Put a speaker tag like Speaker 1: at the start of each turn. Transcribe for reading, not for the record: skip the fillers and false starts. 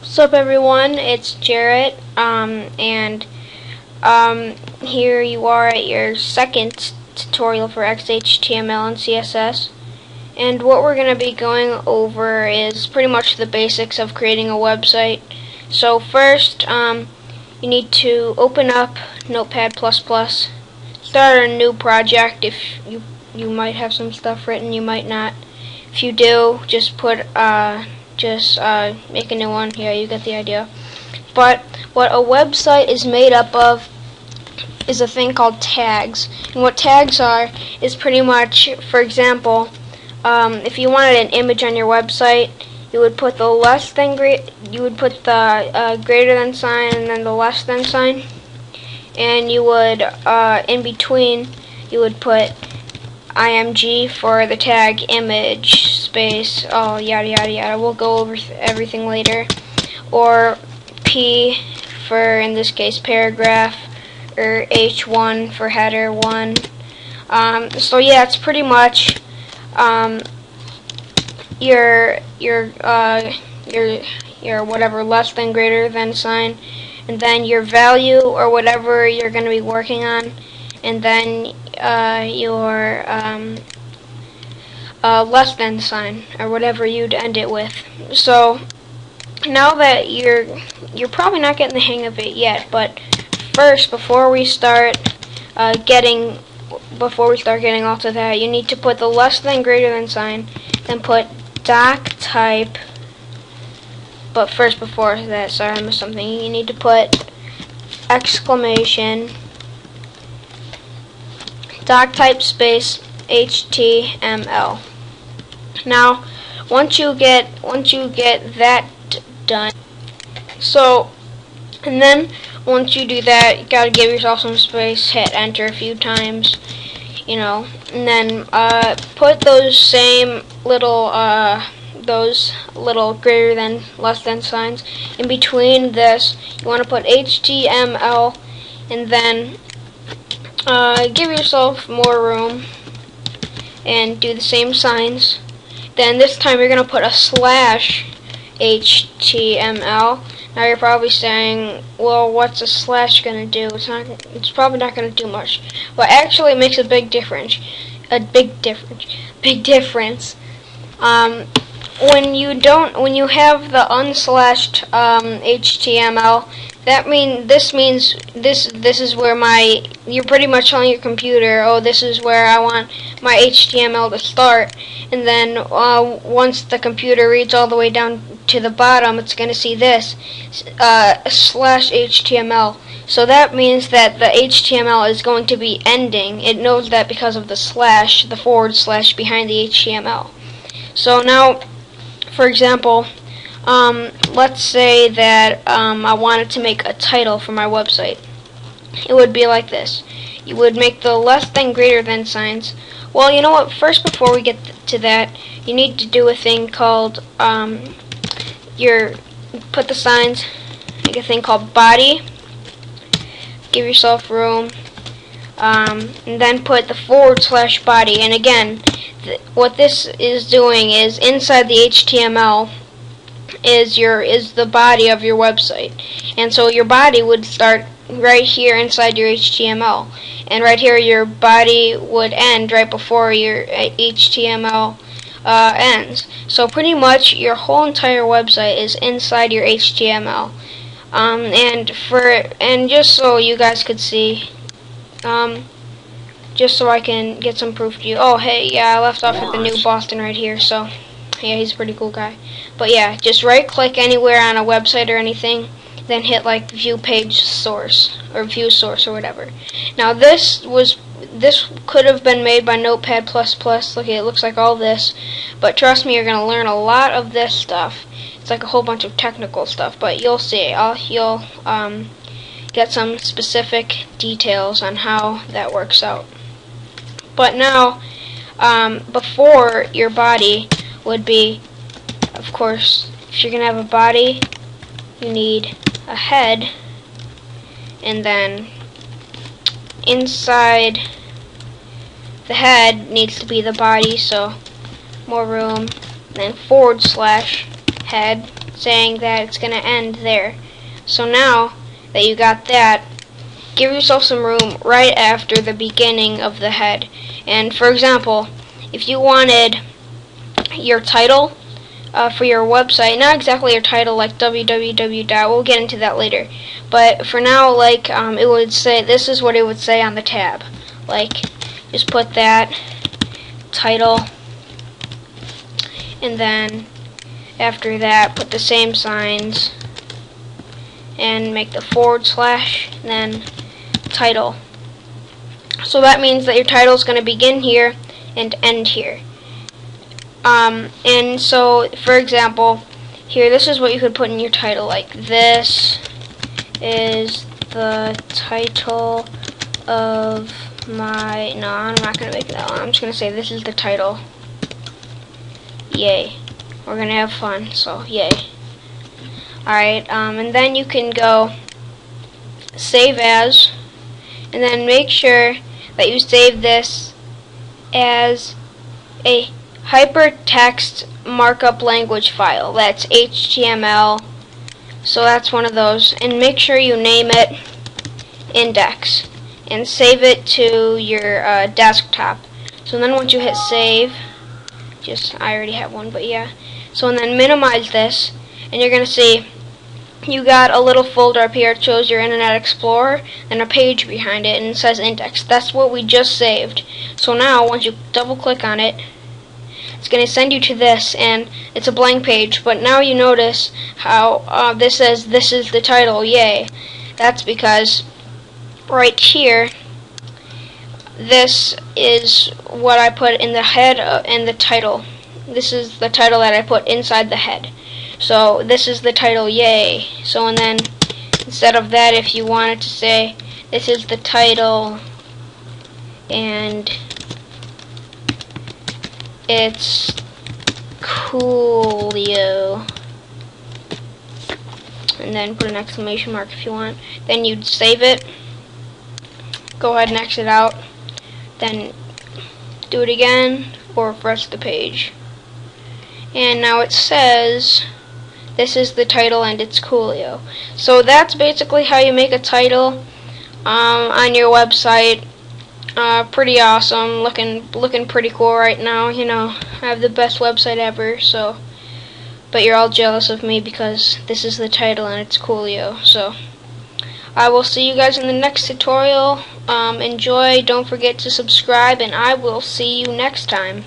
Speaker 1: What's up, everyone? It's Jarrett, and here you are at your second tutorial for XHTML and CSS. And what we're going to be going over is pretty much the basics of creating a website. So first, you need to open up Notepad++, start a new project. If you might have some stuff written, you might not. If you do, just put make a new one. Yeah, you get the idea. But what a website is made up of is a thing called tags. And what tags are is pretty much, for example, if you wanted an image on your website, you would put the greater than sign and then the less than sign, and you would in between you would put img for the tag image space, oh yada yada yada. We'll go over everything later. Or P for, in this case, paragraph, or H1 for header 1. So yeah, it's pretty much your whatever less than greater than sign, and then your value or whatever you're going to be working on, and then your less than sign or whatever you'd end it with. So now that you're probably not getting the hang of it yet, but first, before we start getting all to that, you need to put the less than greater than sign, then put doc type. But first, before that, sorry, I missed something. You need to put exclamation doc type space HTML. Now, once you get that done, and then once you do that, you gotta give yourself some space, hit enter a few times, and then put those same little greater than less than signs in between this. You want to put HTML, and then give yourself more room and do the same signs. Then this time you're going to put a slash HTML. Now you're probably saying, well, what's a slash going to do? It's probably not going to do much. But actually it makes a big difference. Big difference. When you have the unslashed HTML, this means this is where you're pretty much telling your computer, oh, this is where I want my HTML to start, and then once the computer reads all the way down to the bottom, it's going to see this slash HTML. So that means that the HTML is going to be ending. It knows that because of the slash, the forward slash behind the HTML. So now, for example, let's say that I wanted to make a title for my website. It would be like this. You would make the less than greater than signs. Well, you know what? First, before we get to that, you need to do a thing called put the signs, make a thing called body. Give yourself room, and then put the forward slash body. And again, what this is doing is inside the HTML is the body of your website, and so your body would start right here inside your HTML, and right here your body would end right before your HTML ends. So pretty much your whole entire website is inside your HTML. And just so you guys could see, just so I can get some proof to you. Oh, hey, yeah, I left off at the new Boston right here, so yeah, he's a pretty cool guy. But yeah, just right click anywhere on a website or anything, then hit like view page source or view source or whatever. Now this could have been made by Notepad++. Look, it looks like all this, but trust me, you're gonna learn a lot of this stuff. It's like a whole bunch of technical stuff, but you'll see. You'll get some specific details on how that works out. But now, before your body would be, of course, if you're gonna have a body, you need a head, and then inside the head needs to be the body, so more room, then forward slash head, saying that it's going to end there. So now that you got that, give yourself some room right after the beginning of the head. And for example, if you wanted your title for your website, not exactly your title like www. We'll get into that later, but for now, like it would say, this is what it would say on the tab. Like, just put that title, and then after that put the same signs and make the / and then title. So that means that your title is going to begin here and end here. And so, for example, here, this is what you could put in your title, like, this is the title of my, no, I'm not going to make that one. I'm just going to say this is the title. Yay. We're going to have fun, so yay. Alright, and then you can go save as, and then make sure that you save this as a hypertext markup language file. That's HTML, so that's one of those. And make sure you name it index and save it to your desktop. So then once you hit save, I already have one, but yeah. So and then minimize this, and you're gonna see you got a little folder up here. It shows your Internet Explorer and a page behind it, and it says index. That's what we just saved. So now once you double click on it, it's going to send you to this, and it's a blank page, but now you notice how this says this is the title. Yay. That's because right here, this is what I put in the head and the title. This is the title that I put inside the head. So this is the title, yay. So and then instead of that, if you wanted to say this is the title and it's Coolio, and then put an exclamation mark if you want, then you'd save it, go ahead and exit out, then do it again or refresh the page, and now it says this is the title and it's Coolio. So that's basically how you make a title on your website. Pretty awesome, looking pretty cool right now. You know, I have the best website ever. So, but you're all jealous of me because this is the title and it's Coolio. So I will see you guys in the next tutorial. Enjoy. Don't forget to subscribe, and I will see you next time.